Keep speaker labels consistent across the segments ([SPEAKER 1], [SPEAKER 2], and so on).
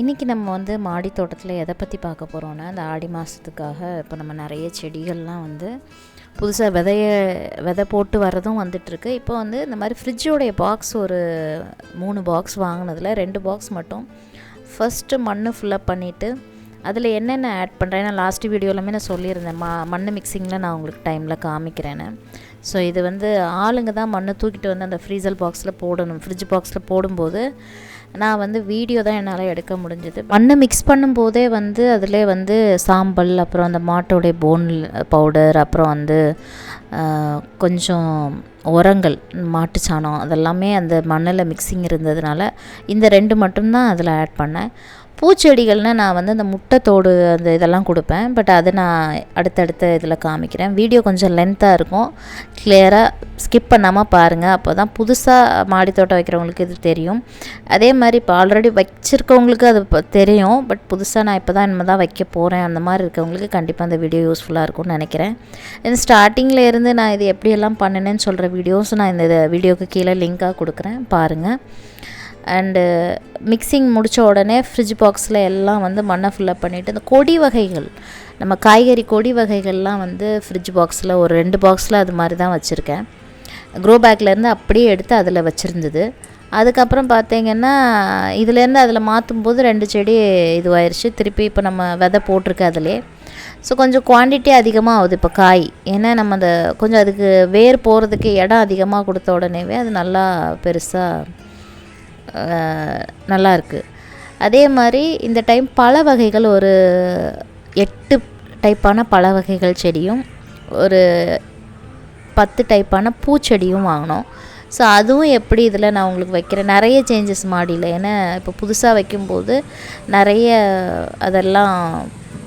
[SPEAKER 1] இன்றைக்கி நம்ம வந்து மாடி தோட்டத்தில் எதை பற்றி பார்க்க போகிறோன்னா, இந்த ஆடி மாதத்துக்காக இப்போ நம்ம நிறைய செடிகள்லாம் வந்து புதுசாக விதை போட்டு வர்றதும் வந்துட்டுருக்கு. இப்போ வந்து இந்த மாதிரி ஃப்ரிட்ஜோடைய பாக்ஸ் ஒரு 3 பாக்ஸ் வாங்கினதில் 2 பாக்ஸ் மட்டும் ஃபஸ்ட்டு மண் ஃபுல்லப் பண்ணிவிட்டு அதில் என்னென்ன ஆட் பண்ணுறேன். ஏன்னா லாஸ்ட் வீடியோவிலுமே நான் சொல்லியிருந்தேன், மண் மிக்சிங்கில் நான் உங்களுக்கு டைமில் காமிக்கிறேன்னு. ஸோ இது வந்து ஆளுங்க தான் மண்ணை தூக்கிட்டு வந்து அந்த ஃப்ரீசர் பாக்ஸில் போடணும். ஃப்ரிட்ஜ் பாக்ஸில் போடும்போது நான் வந்து வீடியோ தான் என்னால் எடுக்க முடிஞ்சது. மண்ணை மிக்ஸ் பண்ணும்போதே வந்து அதில் வந்து சாம்பல், அப்புறம் அந்த மாட்டோடைய போன் பவுடர், அப்புறம் வந்து கொஞ்சம் உரங்கள், மாட்டு சாணம், அதெல்லாமே அந்த மண்ணில் மிக்சிங் இருந்ததுனால இந்த 2 மட்டும்தான் அதில் ஆட் பண்ணேன். பூச்செடிகள்னால் நான் வந்து அந்த முட்டைத்தோடு அந்த இதெல்லாம் கொடுப்பேன். பட் அதை நான் அடுத்தடுத்த இதில் காமிக்கிறேன். வீடியோ கொஞ்சம் லென்த்தாக இருக்கும், கிளியராக ஸ்கிப் பண்ணாமல் பாருங்கள். அப்போ தான் புதுசாக மாடி தோட்டம் வைக்கிறவங்களுக்கு இது தெரியும். அதே மாதிரி இப்போ ஆல்ரெடி வச்சுருக்கவங்களுக்கு அது தெரியும். பட் புதுசாக நான் இப்போ தான் இனிமேல் தான் வைக்க போகிறேன், அந்த மாதிரி இருக்கவங்களுக்கு கண்டிப்பாக அந்த வீடியோ யூஸ்ஃபுல்லாக இருக்கும்னு நினைக்கிறேன். இந்த ஸ்டார்டிங்கில் இருந்து நான் இது எப்படியெல்லாம் பண்ணினேன்னு சொல்கிற வீடியோஸ் நான் இந்த வீடியோவுக்கு கீழே லிங்காக கொடுக்குறேன், பாருங்கள். அண்டு மிக்சிங் முடித்த உடனே ஃப்ரிட்ஜ் பாக்ஸில் எல்லாம் வந்து மண்ணை ஃபில்லப் பண்ணிவிட்டு இந்த கொடி வகைகள், நம்ம காய்கறி கொடி வகைகள்லாம் வந்து ஃப்ரிட்ஜ் பாக்ஸில் ஒரு 2 பாக்ஸில் அது மாதிரி தான் வச்சுருக்கேன். க்ரோ பேக்லேருந்து அப்படியே எடுத்து அதில் வச்சுருந்தது. அதுக்கப்புறம் பார்த்திங்கன்னா இதுலேருந்து அதில் மாற்றும் போது 2 செடி இதுவாயிருச்சு. திருப்பி இப்போ நம்ம விதை போட்டிருக்கு அதிலே. ஸோ கொஞ்சம் குவான்டிட்டி அதிகமாக ஆகுது இப்போ காய். ஏன்னா நம்ம அந்த கொஞ்சம் அதுக்கு வேர் போகிறதுக்கு இடம் அதிகமாக கொடுத்த உடனேவே அது நல்லா பெருசாக நல்லா இருக்குது. அதே மாதிரி இந்த டைம் பழ வகைகள் ஒரு 8 டைப்பான பழ வகைகள் செடியும் ஒரு 10 டைப்பான பூச்செடியும் வாங்கினோம். ஸோ அதுவும் எப்படி இதில் நான் உங்களுக்கு வைக்கிறேன். நிறைய சேஞ்சஸ் மாடியில், ஏன்னா இப்போ புதுசாக வைக்கும்போது நிறைய அதெல்லாம்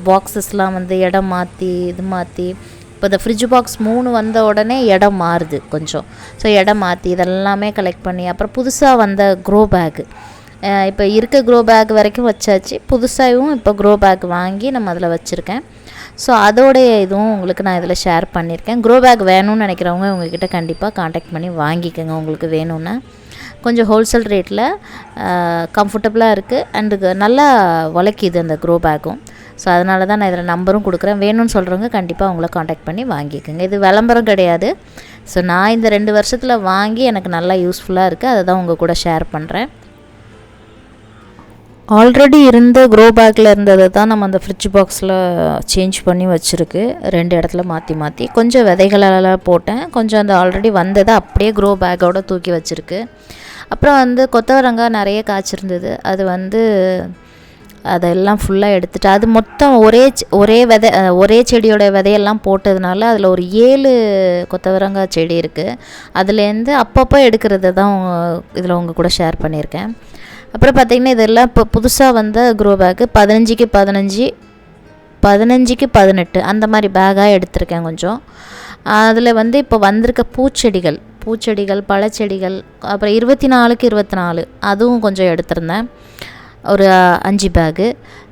[SPEAKER 1] பாக்ஸஸ்லாம் வந்து இடம் மாற்றி இது மாற்றி, இப்போ இந்த ஃப்ரிட்ஜ் பாக்ஸ் 3 வந்த உடனே இடம் மாறுது கொஞ்சம். ஸோ இடம் மாற்றி இதெல்லாமே கலெக்ட் பண்ணி, அப்புறம் புதுசாக வந்த க்ரோ பேக்கு, இப்போ இருக்க க்ரோ பேக் வரைக்கும் வச்சாச்சு. புதுசாகவும் இப்போ க்ரோ பேக் வாங்கி நம்ம அதில் வச்சுருக்கேன். ஸோ அதோடைய இதுவும் உங்களுக்கு நான் இதில் ஷேர் பண்ணியிருக்கேன். க்ரோ பேக் வேணும்னு நினைக்கிறவங்க உங்கள்கிட்ட கண்டிப்பாக காண்டாக்ட் பண்ணி வாங்கிக்கோங்க. உங்களுக்கு வேணும்னா கொஞ்சம் ஹோல்சேல் ரேட்டில் கம்ஃபர்டபுளாக இருக்குது. அண்டு நல்லா உழைக்கிது அந்த க்ரோ பேக்கும். ஸோ அதனால தான் நான் இதில் நம்பரும் கொடுக்குறேன். வேணும்னு சொல்கிறவங்க கண்டிப்பாக அவங்கள காண்டாக்ட் பண்ணி வாங்கிக்கோங்க. இது விளம்பரம் கிடையாது. ஸோ நான் இந்த 2 வருஷத்தில் வாங்கி எனக்கு நல்லா யூஸ்ஃபுல்லாக இருக்குது. அதை தான் உங்கள் கூட ஷேர் பண்ணுறேன். ஆல்ரெடி இருந்த க்ரோ பேக்கில் இருந்ததை தான் நம்ம அந்த ஃப்ரிட்ஜ் பாக்ஸில் சேஞ்ச் பண்ணி வச்சுருக்கு. 2 இடத்துல மாற்றி மாற்றி கொஞ்சம் விதைகளெல்லாம் போட்டேன். கொஞ்சம் அந்த ஆல்ரெடி வந்ததை அப்படியே க்ரோ பேக்கோடு தூக்கி வச்சுருக்கு. அப்புறம் வந்து கொத்தவரங்காய் நிறைய காய்ச்சிருந்தது. அது வந்து அதெல்லாம் ஃபுல்லாக எடுத்துகிட்டு, அது மொத்தம் ஒரே செடியோட விதையெல்லாம் போட்டதுனால அதில் ஒரு 7 கொத்தவரங்காய் செடி இருக்குது. அதுலேருந்து அப்பப்போ எடுக்கிறது தான் இதில் உங்கள் கூட ஷேர் பண்ணியிருக்கேன். அப்புறம் பார்த்திங்கன்னா இதெல்லாம் இப்போ புதுசாக வந்த க்ரோ பேக்கு 15க்கு 15 15க்கு 18 அந்த மாதிரி பேக்காக எடுத்திருக்கேன் கொஞ்சம். அதில் வந்து இப்போ வந்திருக்க பூச்செடிகள், பழச்செடிகள், அப்புறம் 24க்கு 24 அதுவும் கொஞ்சம் எடுத்திருந்தேன், ஒரு 5 பேக்கு.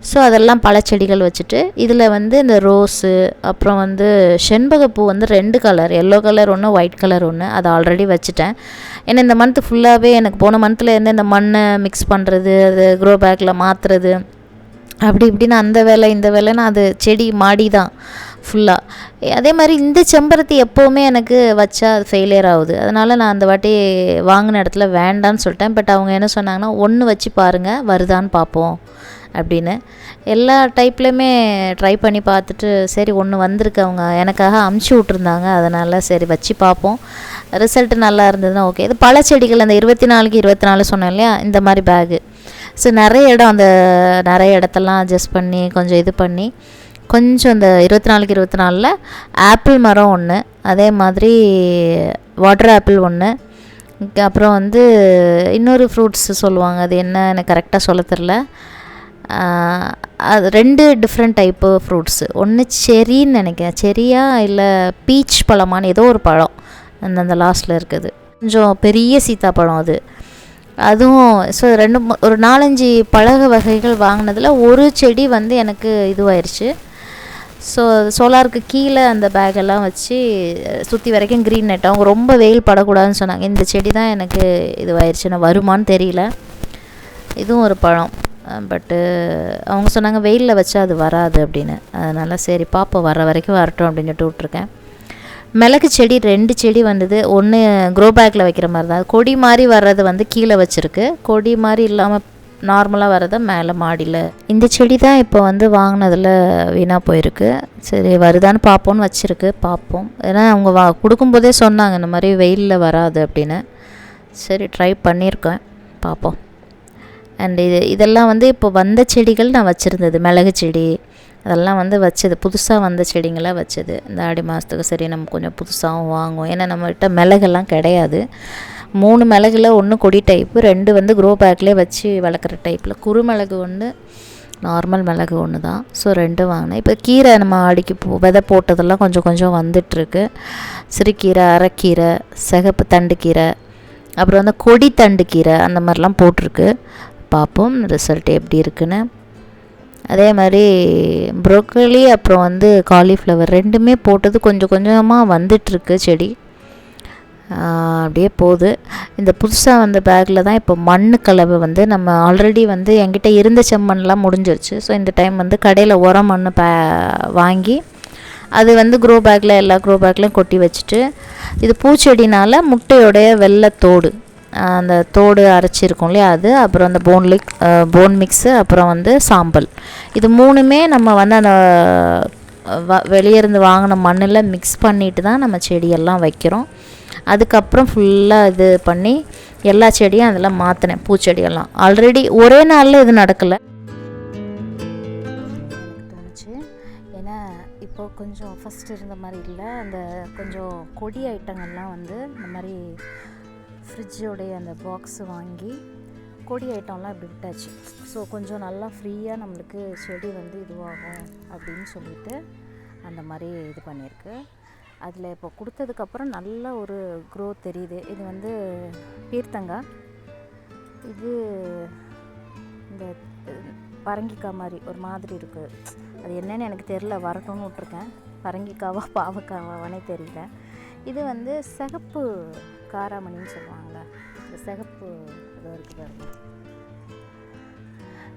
[SPEAKER 1] ஸோ அதெல்லாம் பழச்செடிகள் வச்சுட்டு இதில் வந்து இந்த ரோஸு, அப்புறம் வந்து செண்பகப்பூ வந்து 2 கலர், எல்லோ கலர் ஒன்று, ஒயிட் கலர் ஒன்று, அதை ஆல்ரெடி வச்சுட்டேன். ஏன்னா இந்த மந்த்து ஃபுல்லாகவே எனக்கு போன மந்தில் இருந்து இந்த மண்ணை மிக்ஸ் பண்ணுறது, அது க்ரோ பேக்கில் மாற்றுறது, அப்படி இப்படின்னு அந்த வேலை இந்த வேலைன்னு அது செடி மாடி தான் ஃபுல்லாக. அதே மாதிரி இந்த செம்பருத்தி எப்போவுமே எனக்கு வச்சா அது ஃபெயிலியர் ஆகுது. அதனால் நான் அந்த வாட்டி வாங்கின இடத்துல வேண்டான்னு சொல்லிட்டேன். பட் அவங்க என்ன சொன்னாங்கன்னா, 1 வச்சு பாருங்கள், வருதான்னு பார்ப்போம் அப்படின்னு. எல்லா டைப்லையுமே ட்ரை பண்ணி பார்த்துட்டு சரி 1 வந்திருக்கு, அவங்க எனக்காக அமுச்சு விட்ருந்தாங்க. அதனால் சரி வச்சு பார்ப்போம், ரிசல்ட்டு நல்லா இருந்ததுன்னா ஓகே. இது பழச்செடிகள் அந்த 24க்கு 24 சொன்னேன் இல்லையா, இந்த மாதிரி பேகு. ஸோ நிறைய இடத்தெல்லாம் அட்ஜஸ்ட் பண்ணி கொஞ்சம் இது பண்ணி, கொஞ்சம் இந்த 24க்கு 24 ஆப்பிள் மரம் 1, அதே மாதிரி வாட்டர் ஆப்பிள் 1, அப்புறம் வந்து இன்னொரு ஃப்ரூட்ஸ் சொல்லுவாங்க, அது என்ன எனக்கு கரெக்டாக சொல்ல தெரில. அது 2 டிஃப்ரெண்ட் டைப்பு ஃப்ரூட்ஸு. ஒன்று செரின்னு நினைக்கிறேன், செரியா இல்லை பீச் பழமானு ஏதோ ஒரு பழம் அந்த லாஸ்ட்டில் இருக்குது, கொஞ்சம் பெரிய சீத்தாப்பழம் அதுவும். ஸோ ஒரு 4-5 பழக வகைகள் வாங்கினதில் ஒரு செடி வந்து எனக்கு இதுவாயிருச்சு. ஸோ சோலாருக்கு கீழே அந்த பேக்கெல்லாம் வச்சு சுற்றி வரைக்கும் க்ரீன் நெட். அவங்க ரொம்ப வெயில் படக்கூடாதுன்னு சொன்னாங்க. இந்த செடி தான் எனக்கு இதுவாயிருச்சு, நான் வருமானு தெரியல. இதுவும் ஒரு பழம், பட்டு அவங்க சொன்னாங்க வெயிலில் வச்சா அது வராது அப்படின்னு. அதனால் சரி பாப்போம், வர வரைக்கும் வரட்டும் அப்படின்னு சொல்லிட்டு விட்ருக்கேன். மிளகு செடி 2 செடி வந்தது. ஒன்று க்ரோ பேக்கில் வைக்கிற மாதிரி தான், கொடி மாதிரி வர்றது வந்து கீழே வச்சுருக்கு, கொடி மாதிரி இல்லாமல் நார்மலாக வர்றதை மேலே மாடியில். இந்த செடி தான் இப்போ வந்து வாங்கினதில் வீணாக போயிருக்கு. சரி வருதான்னு பார்ப்போன்னு வச்சுருக்கு, பார்ப்போம். ஏன்னா அவங்க கொடுக்கும்போதே சொன்னாங்க இந்த மாதிரி வெயிலில் வராது அப்படின்னு. சரி ட்ரை பண்ணியிருக்கேன், பார்ப்போம். அண்டு இதெல்லாம் வந்து இப்போ வந்த செடிகள் நான் வச்சுருந்தது, மிளகு செடி அதெல்லாம் வந்து வச்சது, புதுசாக வந்த செடிங்களாக வச்சது. இந்த ஆடி மாதத்துக்கு சரி நம்ம கொஞ்சம் புதுசாகவும் வாங்குவோம். ஏன்னா நம்மகிட்ட மிளகெல்லாம் கிடையாது. 3 மிளகுல 1 கொடி டைப்பு, 2 வந்து க்ரோ பேக்லேயே வச்சு வளர்க்குற டைப்பில், குறுமிளகு 1, நார்மல் மிளகு 1 தான். ஸோ 2 வாங்கினேன். இப்போ கீரை நம்ம அடிக்கி விதை போட்டதெல்லாம் கொஞ்சம் கொஞ்சம் வந்துட்டுருக்கு. சிறுகீரை, அரைக்கீரை, சிகப்பு தண்டு கீரை, அப்புறம் வந்து கொடி தண்டு கீரை அந்த மாதிரிலாம் போட்டிருக்கு. பார்ப்போம் ரிசல்ட் எப்படி இருக்குன்னு. அதே மாதிரி ப்ரோக்கலி அப்புறம் வந்து காலிஃப்ளவர் 2மே போட்டது கொஞ்சம் கொஞ்சமாக வந்துட்டுருக்கு செடி. அப்படியே போகுது. இந்த புதுசாக வந்த பேக்கில் தான் இப்போ மண் கலவை வந்து நம்ம ஆல்ரெடி வந்து என்கிட்ட இருந்த செம்மண்லாம் முடிஞ்சிருச்சு. ஸோ இந்த டைம் வந்து கடையில் உரம் மண் வாங்கி அது வந்து க்ரோ பேக்கில் எல்லா க்ரோ பேக்லையும் கொட்டி வச்சுட்டு, இது பூச்செடினால் முட்டையோடைய வெள்ளைத்தோடு, அந்த தோடு அரைச்சிருக்கோம் இல்லையா அது, அப்புறம் அந்த போன் மிக்ஸு, அப்புறம் வந்து சாம்பல், இது 3மே நம்ம வந்து அந்த வெளியே இருந்து வாங்கின மண்ணில் மிக்ஸ் பண்ணிட்டு தான் நம்ம செடியெல்லாம் வைக்கிறோம். அதுக்கப்புறம் ஃபுல்லாக இது பண்ணி எல்லா செடியும் அதெல்லாம் மாற்றினேன். பூச்செடியெல்லாம் ஆல்ரெடி ஒரே நாளில் இது நடக்கலை தோணுச்சு. ஏன்னா இப்போது கொஞ்சம் ஃபஸ்ட்டு இருந்த மாதிரி இல்லை, அந்த கொஞ்சம் கொடி ஐட்டங்கள்லாம் வந்து இந்த மாதிரி ஃப்ரிட்ஜோடைய அந்த பாக்ஸு வாங்கி கொடி ஐட்டம்லாம் இப்படி விட்டாச்சு. ஸோ கொஞ்சம் நல்லா ஃப்ரீயாக நம்மளுக்கு செடி வந்து இதுவாகும் அப்படின்னு சொல்லிட்டு அந்த மாதிரி இது பண்ணியிருக்கு. அதில் இப்போ கொடுத்ததுக்கப்புறம் நல்ல ஒரு க்ரோத் தெரியுது. இது வந்து பீர்த்தங்காய், இது இந்த பரங்கிக்காய் மாதிரி ஒரு மாதிரி இருக்குது. அது என்னன்னு எனக்கு தெரியல, வரட்டும்னு விட்ருக்கேன். பரங்கிக்காவா பாவக்காவானே தெரியல. இது வந்து சிகப்பு காராமணின்னு சொல்லுவாங்களே, இந்த சிகப்பு இது இருக்குது பாருங்க.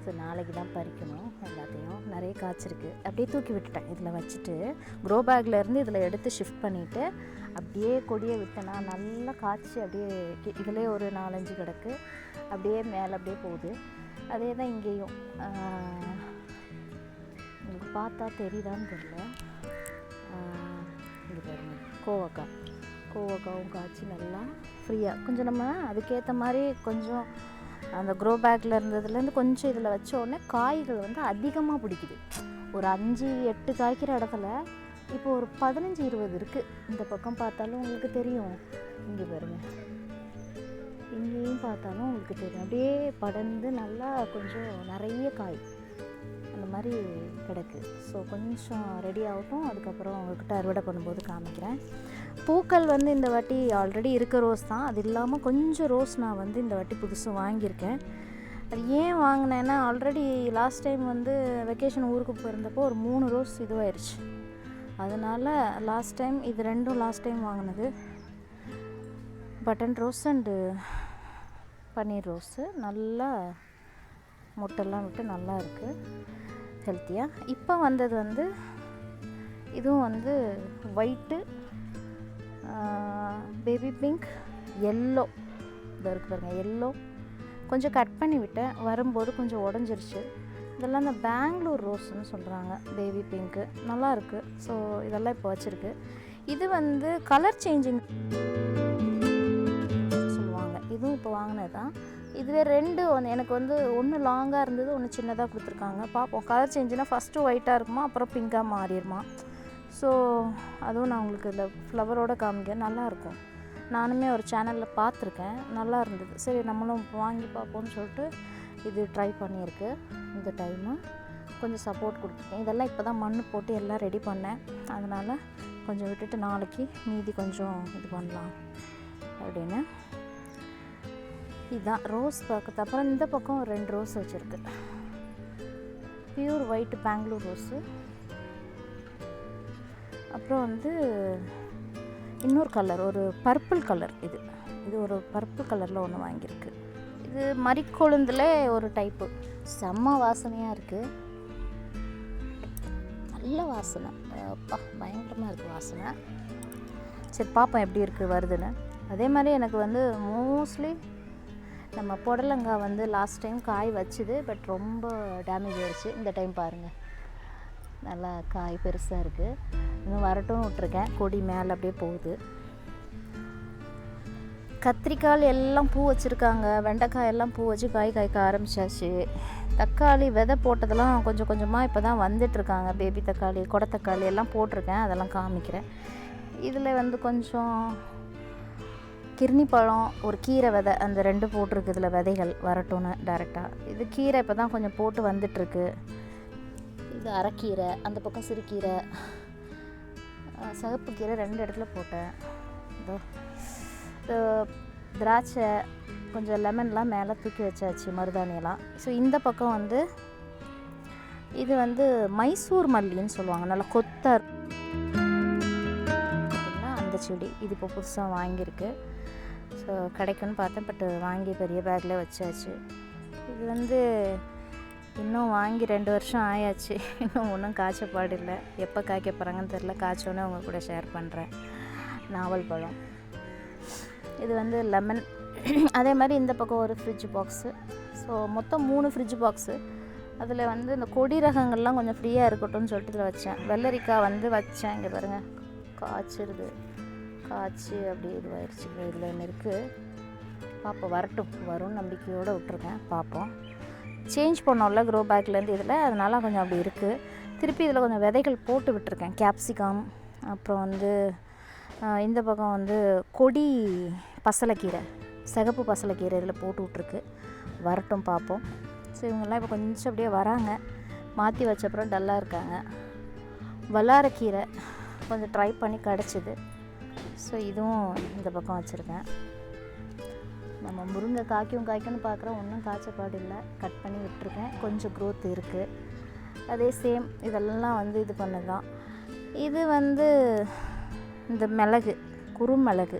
[SPEAKER 1] ஸோ நாளைக்கு தான் பறிக்கணும். எல்லாத்தையும் நிறைய காய்ச்சிருக்கு. அப்படியே தூக்கி விட்டுட்டேன். இதில் வச்சுட்டு க்ரோ பேக்லேருந்து இதில் எடுத்து ஷிஃப்ட் பண்ணிவிட்டு அப்படியே கொடியை விட்டேன்னா நல்லா காய்ச்சி அப்படியே இதிலே ஒரு 4-5 கிடக்கு, அப்படியே மேலே அப்படியே போகுது. அதே தான் இங்கேயும். உங்களுக்கு பார்த்தா தெரியுதான்னு தெரியல. இது பாருங்க, கோவக்காவும் காய்ச்சி நல்லா ஃப்ரீயாக கொஞ்சம் நம்ம அதுக்கேற்ற மாதிரி கொஞ்சம் அந்த க்ரோ பேக்கில் இருந்ததுலேருந்து கொஞ்சம் இதில் வச்ச உடனே காய்கள் வந்து அதிகமாக பிடிக்குது. ஒரு 5-8 காய்க்கிற இடத்துல இப்போ ஒரு 15-20 இருக்குது. இந்த பக்கம் பார்த்தாலும் உங்களுக்கு தெரியும், இங்கே பாருங்கள், இங்கேயும் பார்த்தாலும் உங்களுக்கு தெரியும். அப்படியே படர்ந்து நல்லா கொஞ்சம் நிறைய காய் அந்த மாதிரி கிடக்கு. ஸோ கொஞ்சம் ரெடி ஆகட்டும், அதுக்கப்புறம் உங்கள்கிட்ட அறுவடை பண்ணும்போது காமிக்கிறேன். பூக்கள் வந்து இந்த வாட்டி ஆல்ரெடி இருக்க ரோஸ் தான், அது இல்லாமல் கொஞ்சம் ரோஸ் நான் வந்து இந்த வாட்டி புதுசாக வாங்கியிருக்கேன். அது ஏன் வாங்கினேன்னா, ஆல்ரெடி லாஸ்ட் டைம் வந்து வெக்கேஷன் ஊருக்கு போயிருந்தப்போ ஒரு 3 ரோஸ் இதுவாயிருச்சு. அதனால் லாஸ்ட் டைம் இது 2ம் லாஸ்ட் டைம் வாங்கினது. பட்டன் ரோஸ் அண்டு பன்னீர் ரோஸு நல்லா மொட்டெல்லாம் விட்டு நல்லா இருக்குது ஹெல்த்தியாக. இப்போ வந்தது வந்து இதுவும் வந்து ஒயிட்டு, பேபி பிங்க், எல்லோ, இது இருக்குது பாருங்கள், எல்லோ கொஞ்சம் கட் பண்ணி விட்டேன். வரும்போது கொஞ்சம் உடஞ்சிருச்சு. இதெல்லாம் இந்த பெங்களூர் ரோஸ்ன்னு சொல்கிறாங்க, பேபி பிங்க்கு நல்லாயிருக்கு. ஸோ இதெல்லாம் இப்போ வச்சுருக்கு. இது வந்து கலர் சேஞ்சிங் சொல்லுவாங்க, இதுவும் இப்போ வாங்கினது தான். இதுவே 2 எனக்கு வந்து ஒன்று லாங்காக இருந்தது, ஒன்று சின்னதாக கொடுத்துருக்காங்க. பார்ப்போம் கலர் சேஞ்சுனா ஃபஸ்ட்டு ஒயிட்டாக இருக்குமா, அப்புறம் பிங்காக மாறிடுமா. ஸோ அதுவும் நான் உங்களுக்கு இதில் ஃப்ளவரோடு காமிக்க நல்லாயிருக்கும். நானுமே ஒரு சேனலில் பார்த்துருக்கேன், நல்லா இருந்தது. சரி நம்மளும் வாங்கி பார்ப்போம்னு சொல்லிட்டு இது ட்ரை பண்ணியிருக்கு. இந்த டைமு கொஞ்சம் சப்போர்ட் கொடுத்துருக்கேன். இதெல்லாம் இப்போ தான் மண் போட்டு எல்லாம் ரெடி பண்ணேன். அதனால் கொஞ்சம் விட்டுட்டு நாளைக்கு மீதி கொஞ்சம் இது பண்ணலாம் அப்படின்னு. இதுதான் ரோஸ் பக்கத்து. அப்புறம் இந்த பக்கம் 2 ரோஸ் வச்சுருக்கு, பியூர் ஒயிட் பெங்களூர் ரோஸு. அப்புறம் வந்து இன்னொரு கலர், ஒரு பர்பிள் கலர், இது ஒரு பர்பிள் கலரில் ஒன்று வாங்கியிருக்கு. இது மரிக்கொழுந்தில் ஒரு டைப்பு, செம்ம வாசனையாக இருக்குது, நல்ல வாசனை, அப்பா பயங்கரமாக இருக்குது வாசனை. சரி பார்ப்போம் எப்படி இருக்குது வருதுன்னு. அதே மாதிரி எனக்கு வந்து மோஸ்ட்லி நம்ம புடலங்காய் வந்து லாஸ்ட் டைம் காய் வச்சுது, பட் ரொம்ப டேமேஜ் ஆகிடுச்சு. இந்த டைம் பாருங்கள் நல்லா காய் பெருசாக இருக்குது. இன்னும் வரட்டும் விட்ருக்கேன், கொடி மேலே அப்படியே போகுது. கத்திரிக்காய் எல்லாம் பூ வச்சுருக்காங்க, வெண்டைக்காய் எல்லாம் பூ வச்சு காய் காய்க்க ஆரம்பித்தாச்சு. தக்காளி விதை போட்டதெல்லாம் கொஞ்சம் கொஞ்சமாக இப்போ தான் வந்துட்டுருக்காங்க. பேபி தக்காளி, கொடத்தக்காளி எல்லாம் போட்டிருக்கேன், அதெல்லாம் காமிக்கிறேன். இதில் வந்து கொஞ்சம் கிர்னி பழம், ஒரு கீரை விதை, அந்த 2 போட்டிருக்கு. இதில் விதைகள் வரட்டும்னு டேரெக்டாக. இது கீரை இப்போ தான் கொஞ்சம் போட்டு வந்துட்டுருக்கு. இது அரைக்கீரை, அந்த பக்கம் சிறுகீரை, சிகப்பு கீரை 2 இடத்துல போட்டேன். இதோ திராட்சை, கொஞ்சம் லெமன்லாம் மேலே தூக்கி வச்சாச்சு, மருதாணியெல்லாம். ஸோ இந்த பக்கம் வந்து இது வந்து மைசூர் மல்லின்னு சொல்லுவாங்க, நல்லா கொத்தார் அந்த செடி. இது இப்போ புதுசாக வாங்கியிருக்கு. ஸோ கிடைக்குன்னு பார்த்தேன், பட் வாங்கி பெரிய பேக்கில் வச்சாச்சு. இது வந்து இன்னும் வாங்கி 2 வருஷம் ஆயாச்சு, இன்னும் ஒன்றும் காய்ச்சப்பாடு இல்லை. எப்போ காய்க்க போகிறாங்கன்னு தெரில, காய்ச்சோன்னே உங்கள் கூட ஷேர் பண்ணுறேன். நாவல் பழம், இது வந்து லெமன். அதே மாதிரி இந்த பக்கம் ஒரு ஃப்ரிட்ஜ் பாக்ஸு. ஸோ மொத்தம் 3 ஃப்ரிட்ஜ் பாக்ஸு. அதில் வந்து இந்த கொடி ரகங்கள்லாம் கொஞ்சம் ஃப்ரீயாக இருக்கட்டும்னு சொல்லிட்டு இதில் வச்சேன். வெள்ளரிக்காய் வந்து வச்சேன், இங்கே பாருங்கள் காய்ச்சிருது, காய்ச்சி அப்படியே இதுவாகிடுச்சு. இதில் ஒன்று இருக்குது, பார்ப்போம் வரட்டும், வரும்னு நம்பிக்கையோடு விட்ருக்கேன், பார்ப்போம். சேஞ்ச் பண்ணோம்ல க்ரோ பேக்லேருந்து இதில், அதனால் கொஞ்சம் அப்படி இருக்குது. திருப்பி இதில் கொஞ்சம் விதைகள் போட்டு விட்டுருக்கேன், கேப்சிகம், அப்புறம் வந்து இந்த பக்கம் வந்து கொடி பசலைக்கீரை, சிகப்பு பசலைக்கீரை இதில் போட்டு விட்ருக்கு. வரட்டும் பார்ப்போம். ஸோ இவங்கெல்லாம் இப்போ கொஞ்சம் அப்படியே வராங்க, மாற்றி வச்சப்புறம் டல்லாக இருக்காங்க. வல்லாரக்கீரை கொஞ்சம் ட்ரை பண்ணி கிடச்சிது. ஸோ இதுவும் இந்த பக்கம் வச்சுருக்கேன். நம்ம முருங்கை காய்க்குன்னு பார்க்குறோம், ஒன்றும் காய்ச்சப்பாடு இல்லை, கட் பண்ணி விட்டுருக்கேன். கொஞ்சம் க்ரோத் இருக்குது. அதே சேம் இதெல்லாம் வந்து இது பண்ணது தான். இது வந்து இந்த மிளகு, குறுமிளகு,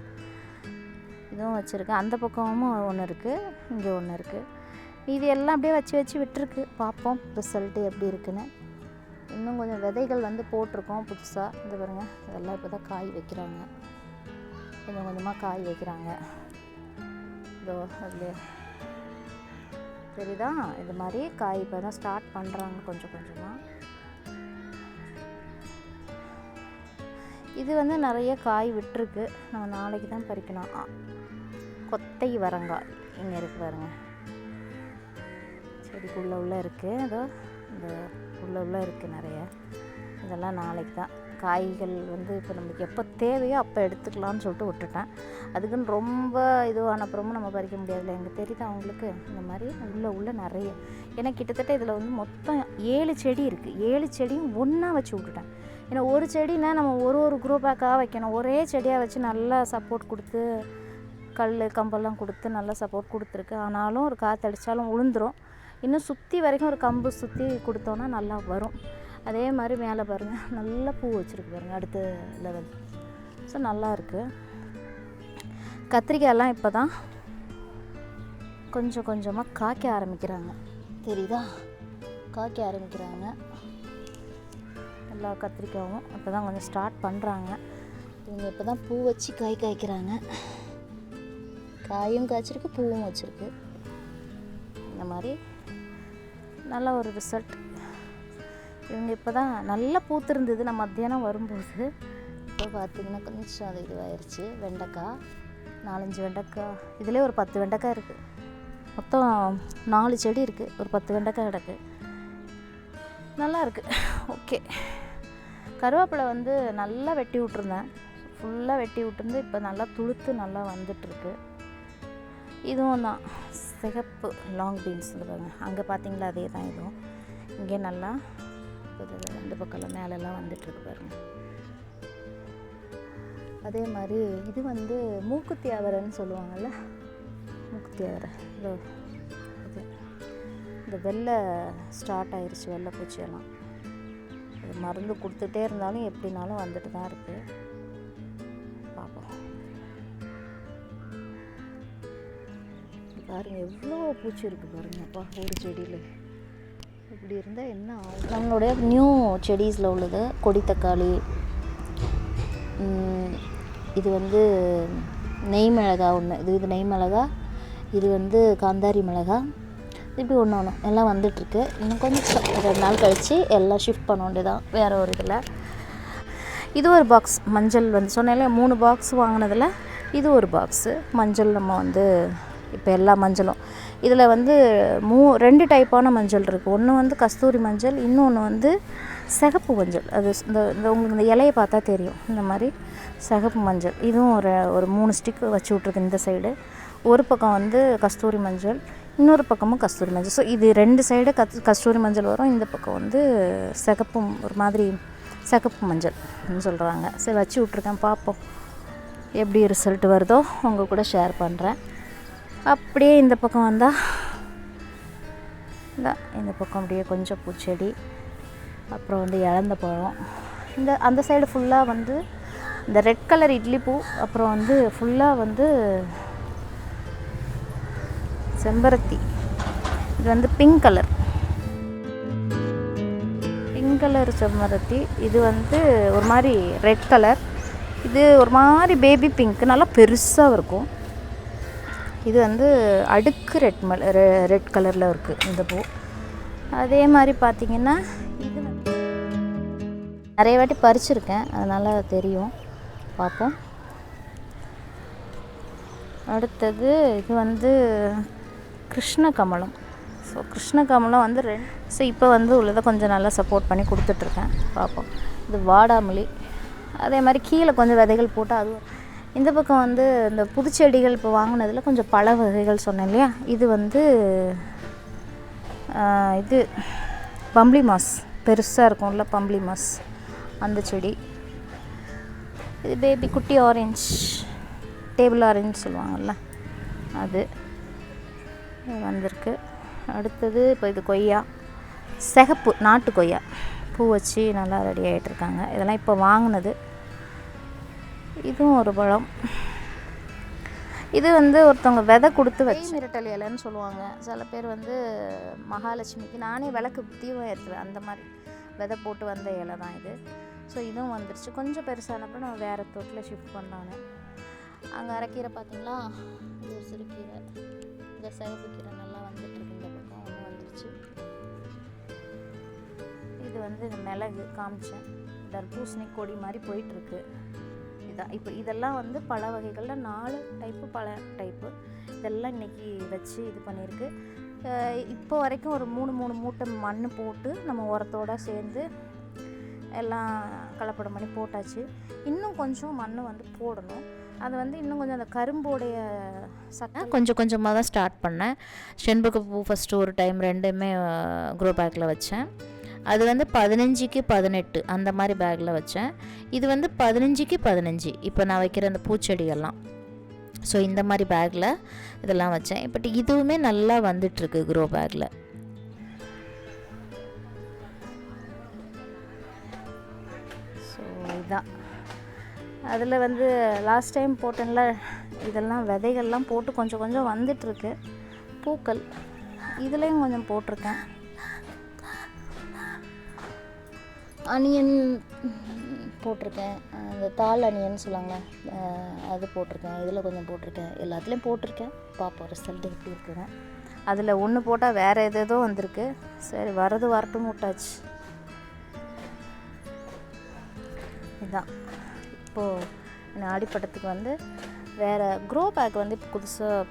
[SPEAKER 1] இதுவும் வச்சுருக்கேன். அந்த பக்கமும் ஒன்று இருக்குது, இங்கே ஒன்று இருக்குது. இது எல்லாம் அப்படியே வச்சு விட்டுருக்கு. பார்ப்போம் ரிசல்ட்டு எப்படி இருக்குன்னு. இன்னும் கொஞ்சம் விதைகள் வந்து போட்டிருக்கோம் புதுசாக. இந்த பாருங்கள், இதெல்லாம் இப்போ தான் காய் வைக்கிறாங்க, கொஞ்சம் கொஞ்சமாக காய் வைக்கிறாங்க. இதோ அதில் தெரியுதா, இது மாதிரி காய் இப்போ தான் ஸ்டார்ட் பண்ணுறாங்க கொஞ்சம் கொஞ்சமாக. இது வந்து நிறைய காய் விட்டுருக்கு, நம்ம நாளைக்கு தான் பறிக்கணும். கொத்தை வரங்காய் இங்கே இருக்குது பாருங்க, செடிக்குள்ளே உள்ள இருக்குது. அதோ இந்த உள்ள இருக்குது நிறைய. இதெல்லாம் நாளைக்கு தான். காய்கள் வந்து இப்போ நம்மளுக்கு எப்போ தேவையோ அப்போ எடுத்துக்கலாம்னு சொல்லிட்டு விட்டுட்டேன். அதுக்குன்னு ரொம்ப இதுவானப்புறமும் நம்ம பறிக்க முடியாதுல்ல. எங்களுக்கு தெரியுது அவங்களுக்கு இந்த மாதிரி உள்ள நிறைய. ஏன்னா கிட்டத்தட்ட இதில் வந்து மொத்தம் 7 செடி இருக்குது. 7 செடியும் ஒன்றா வச்சு விட்டுட்டேன். ஏன்னா ஒரு செடினா நம்ம ஒரு க்ரோ பேக்காக வைக்கணும். ஒரே செடியாக வச்சு நல்லா சப்போர்ட் கொடுத்து, கல் கம்பெல்லாம் கொடுத்து நல்லா சப்போர்ட் கொடுத்துருக்கு. ஆனாலும் ஒரு காற்றடிச்சாலும் உளுந்துரும். இன்னும் சுற்றி வரைக்கும் ஒரு கம்பு சுற்றி கொடுத்தோன்னா நல்லா வரும். அதே மாதிரி மேலே பாருங்கள், நல்லா பூ வச்சுருக்கு பாருங்கள், அடுத்த லெவல். ஸோ நல்லா இருக்குது. கத்திரிக்காயெல்லாம் இப்போ தான் கொஞ்சம் கொஞ்சமாக காய்க்க ஆரம்பிக்கிறாங்க, தெரியுதா, காய்க்க ஆரம்பிக்கிறாங்க. எல்லா கத்திரிக்காயும் இப்போ தான் கொஞ்சம் ஸ்டார்ட் பண்ணுறாங்க. இவங்க இப்போ தான் பூ வச்சு காய்க்கிறாங்க. காயும் காய்ச்சிருக்கு, பூவும் வச்சுருக்கு. இந்த மாதிரி நல்ல ஒரு ரிசல்ட். இவங்க இப்போ தான் நல்லா பூத்துருந்தது. நான் மத்தியானம் வரும்போது இப்போ பார்த்திங்கன்னா கொஞ்சம் அது இதுவாகிடுச்சு. வெண்டைக்காய் 4-5 வெண்டைக்காய், இதிலே ஒரு 10 வெண்டைக்காய் இருக்குது. மொத்தம் 4 செடி இருக்குது, ஒரு 10 வெண்டைக்காய் கிடக்கு. நல்லா இருக்குது. ஓகே. கருவேப்பிலை வந்து நல்லா வெட்டி விட்ருந்தேன், ஃபுல்லாக வெட்டி விட்டுருந்து இப்போ நல்லா துளுத்து நல்லா வந்துட்டுருக்கு. இதுவும் தான் சிகப்பு லாங் பீன்ஸ் பாருங்க, அங்கே பார்த்தீங்களா அதே தான். இதுவும் இங்கே நல்லா ரெண்டு பக்கம் மேலெல்லாம் வந்துட்டுருக்கு பாருங்க. அதே மாதிரி இது வந்து மூக்குத்தி அவரைன்னு சொல்லுவாங்கள்ல, மூக்குத்தி அவரை. இதோ இது இந்த வெள்ளை ஸ்டார்ட் ஆயிடுச்சு, வெள்ளை பூச்சியெல்லாம். அது மருந்து கொடுத்துட்டே இருந்தாலும் எப்படினாலும் வந்துட்டு தான் இருக்குது. பார்ப்போம். பாருங்கள் எவ்வளோ பூச்சி இருக்குது பாருங்கப்பா ஒரு செடியில். இப்படி இருந்தால் என்ன ஆகும்? நம்மளுடைய நியூ செடிஸில் உள்ளது கொடி தக்காளி, இது வந்து நெய் மிளகா ஒன்று, இது நெய் மிளகா, இது வந்து காந்தாரி மிளகா, இப்படி ஒன்று ஒன்று எல்லாம் வந்துட்டுருக்கு. இன்னும் கொஞ்சம் 2 நாள் கழித்து எல்லாம் ஷிஃப்ட் பண்ண வேண்டியதான் வேறு ஒரு இதில். இது ஒரு பாக்ஸ் மஞ்சள் வந்து சொன்னேன்ல 3 பாக்ஸ் வாங்கினதில் இது ஒரு பாக்ஸு மஞ்சள். நம்ம வந்து இப்போ எல்லா மஞ்சளும் இதில் வந்து 2 டைப்பான மஞ்சள் இருக்குது. ஒன்று வந்து கஸ்தூரி மஞ்சள், இன்னொன்று வந்து சிகப்பு மஞ்சள். அது இந்த உங்களுக்கு இந்த இலையை பார்த்தா தெரியும், இந்த மாதிரி சிகப்பு மஞ்சள். இதுவும் ஒரு 3 ஸ்டிக் வச்சு விட்ருக்கு இந்த சைடு. ஒரு பக்கம் வந்து கஸ்தூரி மஞ்சள், இன்னொரு பக்கமும் கஸ்தூரி மஞ்சள். ஸோ இது 2 சைடு கஸ்தூரி மஞ்சள் வரும், இந்த பக்கம் வந்து சிகப்பும் ஒரு மாதிரி சிகப்பு மஞ்சள்னு சொல்கிறாங்க. சரி வச்சு விட்ருக்கேன், பார்ப்போம் எப்படி ரிசல்ட் வருதோ உங்கள் கூட ஷேர் பண்ணுறேன். அப்படியே இந்த பக்கம் வந்தால் இந்த பக்கம் அப்படியே கொஞ்சம் பூச்செடி, அப்புறம் வந்து இழந்த பழம். அந்த சைடு ஃபுல்லாக வந்து இந்த ரெட் கலர் இட்லி பூ, அப்புறம் வந்து ஃபுல்லாக வந்து செம்பருத்தி. இது வந்து பிங்க் கலர் செம்பருத்தி. இது வந்து ஒரு மாதிரி ரெட் கலர், இது ஒரு மாதிரி பேபி பிங்க், நல்லா பெருசாக இருக்கும். இது வந்து அடுக்கு ரெட் கலரில் இருக்குது இந்த பூ. அதே மாதிரி பார்த்திங்கன்னா இது நிறைய வாட்டி பறிச்சிருக்கேன், அதனால் தெரியும், பார்ப்போம். அடுத்தது இது வந்து கிருஷ்ண கமலம். ஸோ கிருஷ்ண கமலம் வந்து ஸோ இப்போ வந்து உள்ளதை கொஞ்சம் நல்லா சப்போர்ட் பண்ணி கொடுத்துட்ருக்கேன், பார்ப்போம். இது வாடாமல்லி. அதே மாதிரி கீழே கொஞ்சம் விதைகள் போட்டு அதுவும். இந்த பக்கம் வந்து இந்த புதுச்செடிகள் இப்போ வாங்கினதில் கொஞ்சம் பழ வகைகள் சொன்னேன் இல்லையா, இது வந்து இது பம்ப்ளி மாஸ், பெருசாக இருக்கும்ல பம்ப்ளி மாஸ், அந்த செடி. இது பேபி குட்டி ஆரஞ்ச், டேபிள் ஆரஞ்சு சொல்லுவாங்கள்ல, அது வந்திருக்கு. அடுத்தது இப்போ இது கொய்யா, சிகப்பு நாட்டு கொய்யா பூ வச்சு நல்லா ரெடி ஆகிட்டுருக்காங்க. இதெல்லாம் இப்போ வாங்கினது. இதுவும் ஒரு பழம். இது வந்து ஒருத்தவங்க விதை கொடுத்து வச்சு மிரட்டல் இலைன்னு சொல்லுவாங்க. சில பேர் வந்து மகாலட்சுமிக்கு, நானே விளக்கு தீபம் ஏற்றுவேன், அந்த மாதிரி விதை போட்டு வந்த இலை தான் இது. ஸோ இதுவும் வந்துருச்சு. கொஞ்சம் பெருசானப்போ நம்ம வேறு தோட்டில் ஷிஃப்ட் பண்ணாங்க. அங்கே அரைக்கீரை பார்த்திங்களா, இது ஒரு சிறுக்கீரை, இந்த சிவப்பு கீரை நல்லா வந்துட்டுருக்கு. இந்த பக்கம் ஒன்று வந்துருச்சு. இது வந்து மிளகு காமிச்சேன், தர்பூசணி கொடி மாதிரி போயிட்டுருக்கு. இதான் இப்போ இதெல்லாம் வந்து பழ வகைகளில் 4 டைப்பு பழ டைப்பு இதெல்லாம் இன்றைக்கி வச்சு இது பண்ணியிருக்கு. இப்போ வரைக்கும் ஒரு 3 மூட்டை மண் போட்டு நம்ம உரத்தோடு சேர்ந்து எல்லாம் கலப்படம் பண்ணி போட்டாச்சு. இன்னும் கொஞ்சம் மண் வந்து போடணும். அது வந்து இன்னும் கொஞ்சம் அந்த கரும்போடைய சக்கை கொஞ்சம் கொஞ்சமாக தான் ஸ்டார்ட் பண்ணேன். செண்பகப்பூ ஃபஸ்ட்டு ஒரு டைம் 2மே க்ரோ பேக்கில் வச்சேன். அது வந்து 15க்கு 18 அந்த மாதிரி பேக்கில் வச்சேன். இது வந்து 15க்கு 15 இப்போ நான் வைக்கிற அந்த பூச்செடிகள்லாம். ஸோ இந்த மாதிரி பேக்கில் இதெல்லாம் வச்சேன். பட் இதுவுமே நல்லா வந்துட்டுருக்கு க்ரோ பேக்கில். ஸோ இதுதான் அதில் வந்து லாஸ்ட் டைம் போட்டேன்ல, இதெல்லாம் விதைகள்லாம் போட்டு கொஞ்சம் கொஞ்சம் வந்துட்டுருக்கு. பூக்கள் இதுலேயும் கொஞ்சம் போட்டிருக்கேன். அனியன் போட்டிருக்கேன், அந்த தாள் அனியன் சொல்லுவாங்க, அது போட்டிருக்கேன். இதில் கொஞ்சம் போட்டிருக்கேன், எல்லாத்துலேயும் போட்டிருக்கேன். பார்ப்போம் ரிசல்ட் எப்படி இருக்குங்க. அதில் ஒன்று போட்டால் வேறு எதோ வந்திருக்கு. சரி வரட்டும் விட்டாச்சு. இதுதான் இப்போது நான் அடிப்பட்டத்துக்கு வந்து வேறு க்ரோ பேக் வந்து இப்போ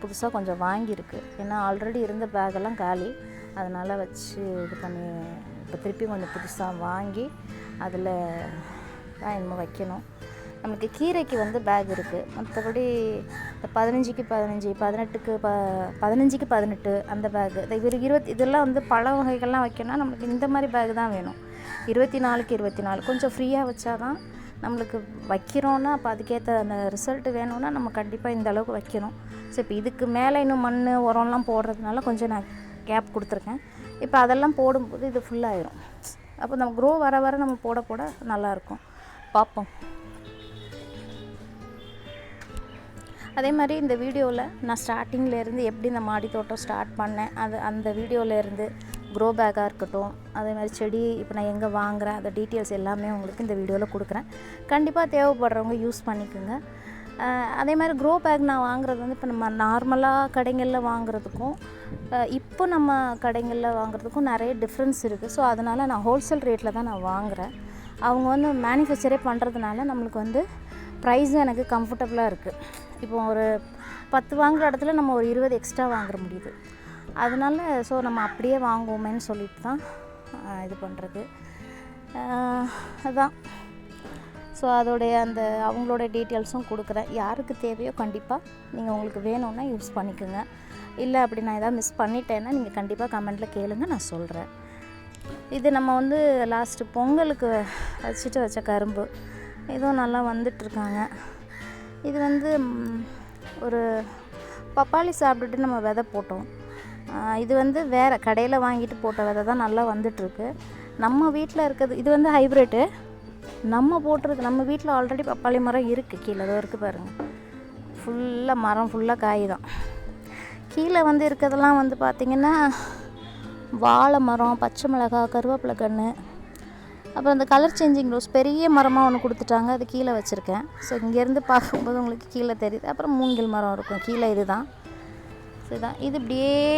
[SPEAKER 1] புதுசாக கொஞ்சம் வாங்கியிருக்கு. ஏன்னா ஆல்ரெடி இருந்த பேக்கெல்லாம் காலி, அதனால் வச்சு இது பண்ணி இப்போ திருப்பி கொஞ்சம் புதுசாக வாங்கி அதில் தான் இன்னும் வைக்கணும். நமக்கு கீரைக்கு வந்து பேக் இருக்குது. மற்றபடி இந்த 15க்கு 15 18க்கு 15க்கு 18 அந்த பேக்கு, இந்த 20 இதெல்லாம் வந்து பழ வகைகள்லாம் வைக்கணும்னா நம்மளுக்கு இந்த மாதிரி பேக் தான் வேணும். 24க்கு 24 கொஞ்சம் ஃப்ரீயாக வச்சா தான் நம்மளுக்கு வைக்கிறோன்னா அப்போ அதுக்கேற்ற அந்த ரிசல்ட் வேணும்னா நம்ம கண்டிப்பாக இந்த அளவுக்கு வைக்கணும். ஸோ இப்போ இதுக்கு மேலே இன்னும் மண் உரம்லாம் போடுறதுனால கொஞ்சம் நான் கேப் கொடுத்துருக்கேன். இப்போ அதெல்லாம் போடும்போது இது ஃபுல்லாகிடும். அப்போ நம்ம க்ரோ வர வர நம்ம போட நல்லாயிருக்கும். பார்ப்போம். அதே மாதிரி இந்த வீடியோவில் நான் ஸ்டார்டிங்லேருந்து எப்படி இந்த மாடி தோட்டம் ஸ்டார்ட் பண்ணேன் அந்த வீடியோவிலேருந்து க்ரோ பேக்காக இருக்கட்டும், அதே மாதிரி செடி இப்போ நான் எங்கே வாங்குகிறேன் அந்த டீட்டெயில்ஸ் எல்லாமே உங்களுக்கு இந்த வீடியோவில் கொடுக்குறேன். கண்டிப்பாக தேவைப்படுறவங்க யூஸ் பண்ணிக்கோங்க. அதே மாதிரி க்ரோ பேக் நான் வாங்குறது வந்து இப்போ நம்ம நார்மலாக கடைகளில் வாங்குறதுக்கும் இப்போ நம்ம கடைகளில் வாங்குறதுக்கும் நிறைய டிஃப்ரென்ஸ் இருக்குது. ஸோ அதனால் நான் ஹோல்சேல் ரேட்டில் தான் நான் வாங்குகிறேன். அவங்க வந்து மேனுஃபேக்சரே பண்ணுறதுனால நம்மளுக்கு வந்து ப்ரைஸும் எனக்கு கம்ஃபர்டபுளாக இருக்குது. இப்போ ஒரு 10 வாங்குகிற இடத்துல நம்ம ஒரு 20 எக்ஸ்ட்ரா வாங்குற முடியுது. அதனால் ஸோ நம்ம அப்படியே வாங்குவோமேன்னு சொல்லிட்டு தான் இது பண்ணுறது. அதுதான். ஸோ அதோடைய அந்த அவங்களோட டீட்டெயில்ஸும் கொடுக்குறேன். யாருக்கு தேவையோ கண்டிப்பாக நீங்கள் உங்களுக்கு வேணும்னா யூஸ் பண்ணிக்கோங்க. இல்லை அப்படி நான் எதாவது மிஸ் பண்ணிட்டேன்னா நீங்கள் கண்டிப்பாக கமெண்ட்டில் கேளுங்க, நான் சொல்கிறேன். இது நம்ம வந்து லாஸ்ட்டு பொங்கலுக்கு வச்ச கரும்பு இதுவும் நல்லா வந்துட்டுருக்காங்க. இது வந்து ஒரு பப்பாளி சாப்பிட்டுட்டு நம்ம விதை போட்டோம். இது வந்து வேறு கடையில் வாங்கிட்டு போட்ட விதை தான் நல்லா வந்துட்டுருக்கு. நம்ம வீட்டில் இருக்கிறது இது வந்து ஹைப்ரிட்டு. நம்ம போட்டுறது நம்ம வீட்டில் ஆல்ரெடி பப்பாளி மரம் இருக்குது. கீழே ஏதோ இருக்குது பாருங்கள், ஃபுல்லாக மரம் ஃபுல்லாக காய் தான். கீழே வந்து இருக்கிறதெல்லாம் வந்து பார்த்திங்கன்னா வாழை மரம், பச்சை மிளகாய், கருவேப்பிலை கன்று, அப்புறம் அந்த கலர் சேஞ்சிங் ரோஸ் பெரிய மரமாக ஒன்று கொடுத்துட்டாங்க, அது கீழே வச்சுருக்கேன். ஸோ இங்கேருந்து பார்க்கும்போது உங்களுக்கு கீழே தெரியுது. அப்புறம் மூங்கில் மரம் இருக்கும் கீழே, இதுதான். ஸோ இதுதான். இது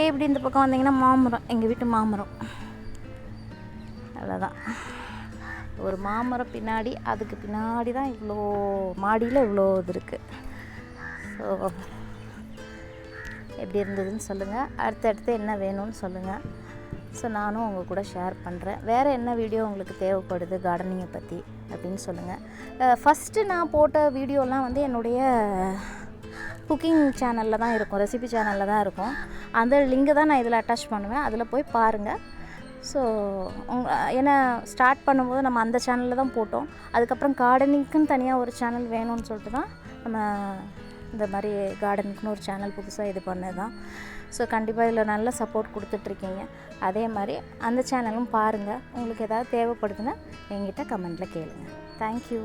[SPEAKER 1] இப்படி இந்த பக்கம் வந்தீங்கன்னா மாமரம், எங்கள் வீட்டு மாமரம். அவ்வளோதான். ஒரு மாமரம் பின்னாடி, அதுக்கு பின்னாடி தான் இவ்வளோ மாடியில் இவ்வளோ இது இருக்குது. ஸோ எப்படி இருந்ததுன்னு சொல்லுங்கள். அடுத்தடுத்து என்ன வேணும்னு சொல்லுங்கள். ஸோ நானும் உங்கள் கூட ஷேர் பண்ணுறேன். வேறு என்ன வீடியோ உங்களுக்கு தேவைப்படுது கார்டனிங்கை பற்றி அப்படின்னு சொல்லுங்கள். ஃபஸ்ட்டு நான் போட்ட வீடியோலாம் வந்து என்னுடைய குக்கிங் சேனலில் தான் இருக்கும், ரெசிபி சேனலில் தான் இருக்கும். அந்த லிங்கை தான் நான் இதில் அட்டாச் பண்ணுவேன், அதில் போய் பாருங்கள். ஸோ ஏன்னா ஸ்டார்ட் பண்ணும்போது நம்ம அந்த சேனலில் தான் போட்டோம். அதுக்கப்புறம் கார்டனிங்க்குன்னு தனியாக ஒரு சேனல் வேணும்னு சொல்லிட்டு தான் நம்ம இந்த மாதிரி கார்டனுக்குன்னு ஒரு சேனல் புதுசாக இது பண்ணது தான். ஸோ கண்டிப்பாக இதில் நல்ல சப்போர்ட் கொடுத்துட்ருக்கீங்க. அதே மாதிரி அந்த சேனலும் பாருங்கள். உங்களுக்கு எதாவது தேவைப்படுதுன்னா என்கிட்ட கமெண்ட்டில் கேளுங்கள். தேங்க்யூ.